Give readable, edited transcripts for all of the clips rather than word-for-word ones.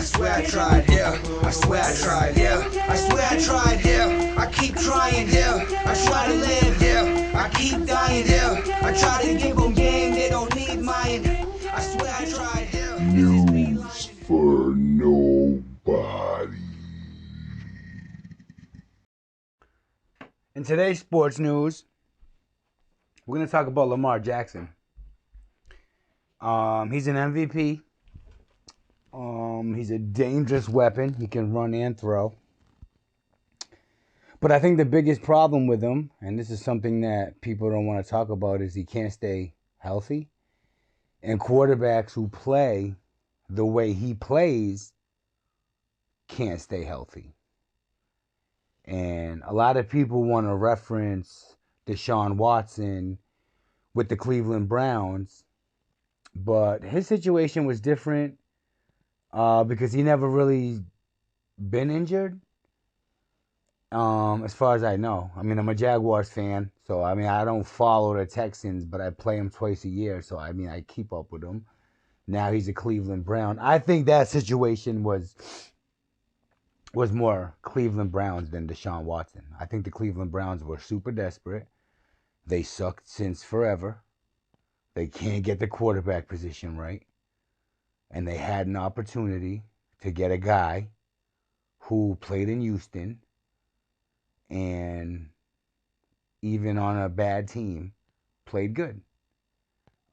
swear I tried, yeah. I swear I tried, yeah. I swear I tried, yeah. I keep trying, yeah. I try to live, yeah. I keep dying, yeah. I try to give them game, they don't need mine. I swear I tried, yeah. News for nobody. In today's sports news, we're going to talk about Lamar Jackson. He's an MVP. He's a dangerous weapon. He can run and throw. But I think the biggest problem with him, and this is something that people don't want to talk about, is he can't stay healthy. And quarterbacks who play the way he plays can't stay healthy. And a lot of people want to reference Deshaun Watson with the Cleveland Browns, but his situation was different because he never really been injured. As far as I know. I mean, I'm a Jaguars fan, so I mean, I don't follow the Texans, but I play them twice a year, so I mean, I keep up with them. Now he's a Cleveland Brown. I think that situation was more Cleveland Browns than Deshaun Watson. I think the Cleveland Browns were super desperate. They sucked since forever. They can't get the quarterback position right. And they had an opportunity to get a guy who played in Houston and even on a bad team played good.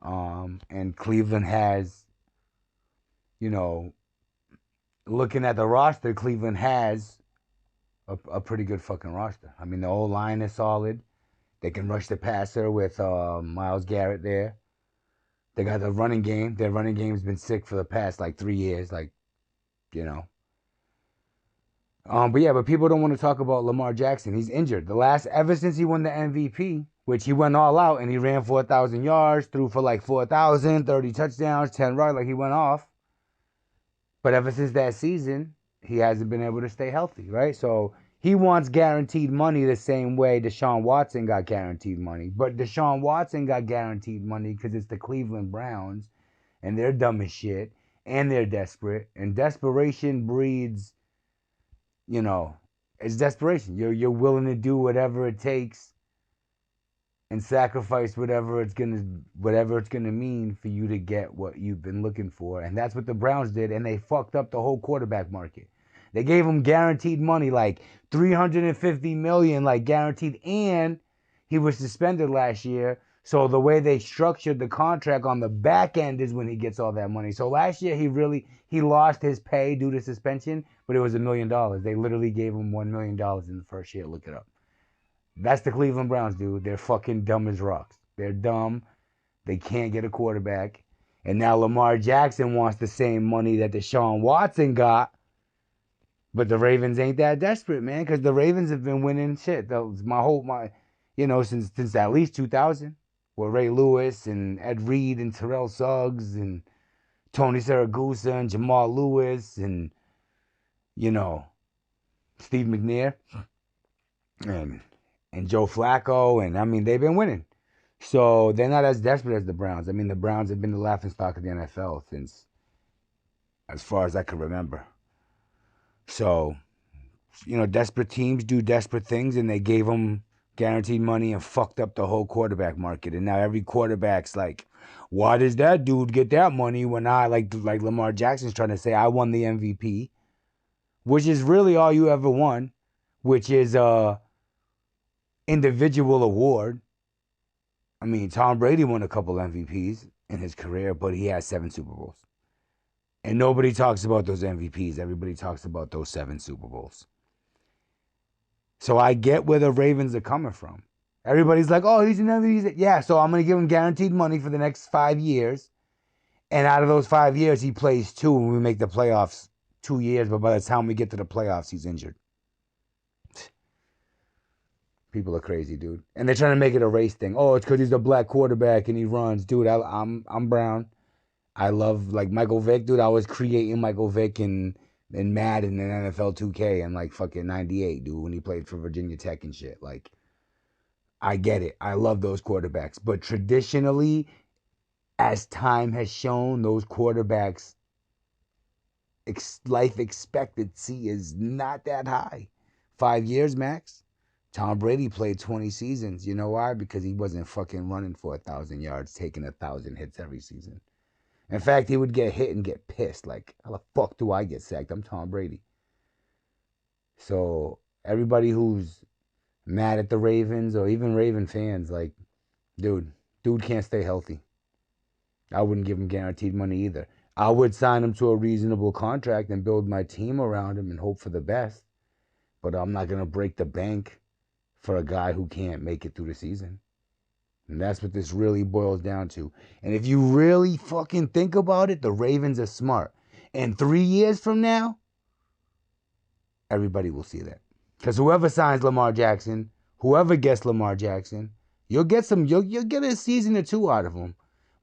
And Cleveland has, looking at the roster, Cleveland has a pretty good fucking roster. I mean, the whole line is solid. They can rush the passer with Myles Garrett there. They got the running game. Their running game's been sick for the past 3 years. But people don't want to talk about Lamar Jackson. He's injured. Ever since he won the MVP, which he went all out and he ran 4,000 yards, threw for 4,000, 30 touchdowns, 10 runs, he went off. But ever since that season, he hasn't been able to stay healthy, right? So he wants guaranteed money the same way Deshaun Watson got guaranteed money. But Deshaun Watson got guaranteed money because it's the Cleveland Browns, and they're dumb as shit, and they're desperate. And desperation breeds, it's desperation. You're willing to do whatever it takes and sacrifice whatever it's gonna mean for you to get what you've been looking for. And that's what the Browns did, and they fucked up the whole quarterback market. They gave him guaranteed money, $350 million, guaranteed, and he was suspended last year. So the way they structured the contract on the back end is when he gets all that money. So last year he lost his pay due to suspension, but it was $1 million. They literally gave him $1 million in the first year. Look it up. That's the Cleveland Browns, dude. They're fucking dumb as rocks. They're dumb. They can't get a quarterback. And now Lamar Jackson wants the same money that Deshaun Watson got. But the Ravens ain't that desperate, man, because the Ravens have been winning shit. Since at least 2000, with Ray Lewis and Ed Reed and Terrell Suggs and Tony Siragusa and Jamal Lewis and, Steve McNair and Joe Flacco. And, I mean, they've been winning. So they're not as desperate as the Browns. I mean, the Browns have been the laughingstock of the NFL since, as far as I can remember. So, desperate teams do desperate things, and they gave them guaranteed money and fucked up the whole quarterback market. And now every quarterback's like, why does that dude get that money when I, like Lamar Jackson's trying to say, I won the MVP, which is really all you ever won, which is a individual award. I mean, Tom Brady won a couple MVPs in his career, but he has 7 Super Bowls. And nobody talks about those MVPs. Everybody talks about those 7 Super Bowls. So I get where the Ravens are coming from. Everybody's like, oh, he's an MVP. Yeah, so I'm going to give him guaranteed money for the next 5 years. And out of those 5 years, he plays 2 and we make the playoffs 2 years. But by the time we get to the playoffs, he's injured. People are crazy, dude. And they're trying to make it a race thing. Oh, it's because he's a black quarterback and he runs. Dude, I'm brown. I love, Michael Vick. Dude, I was creating Michael Vick and Madden and NFL 2K in, fucking 98, dude, when he played for Virginia Tech and shit. I get it. I love those quarterbacks. But traditionally, as time has shown, those quarterbacks life expectancy is not that high. 5 years max. Tom Brady played 20 seasons. You know why? Because he wasn't fucking running for 1,000 yards, taking 1,000 hits every season. In fact, he would get hit and get pissed. Like, how the fuck do I get sacked? I'm Tom Brady. So everybody who's mad at the Ravens or even Raven fans, like, dude can't stay healthy. I wouldn't give him guaranteed money either. I would sign him to a reasonable contract and build my team around him and hope for the best. But I'm not going to break the bank for a guy who can't make it through the season. And that's what this really boils down to. And if you really fucking think about it, the Ravens are smart. And 3 years from now, everybody will see that. Because whoever signs Lamar Jackson, whoever gets Lamar Jackson, you'll get a season or two out of him.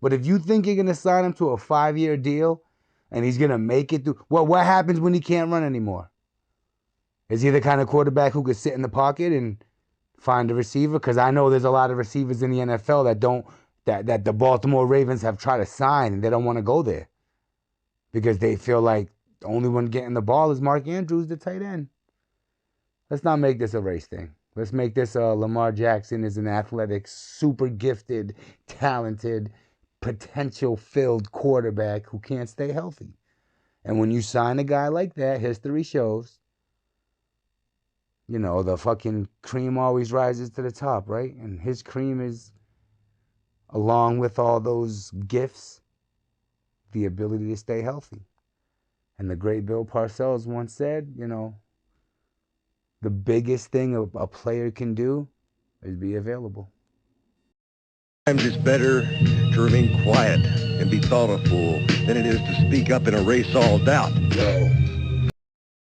But if you think you're going to sign him to a 5-year deal and he's going to make it through, well, what happens when he can't run anymore? Is he the kind of quarterback who could sit in the pocket and find a receiver? Because I know there's a lot of receivers in the NFL that the Baltimore Ravens have tried to sign and they don't want to go there because they feel like the only one getting the ball is Mark Andrews, the tight end. Let's not make this a race thing. Let's make this Lamar Jackson is an athletic, super gifted, talented, potential-filled quarterback who can't stay healthy. And when you sign a guy like that, history shows, you know, the fucking cream always rises to the top, right? And his cream is, along with all those gifts, the ability to stay healthy. And the great Bill Parcells once said, you know, the biggest thing a player can do is be available. Sometimes it's better to remain quiet and be thought a fool than it is to speak up and erase all doubt. Yo.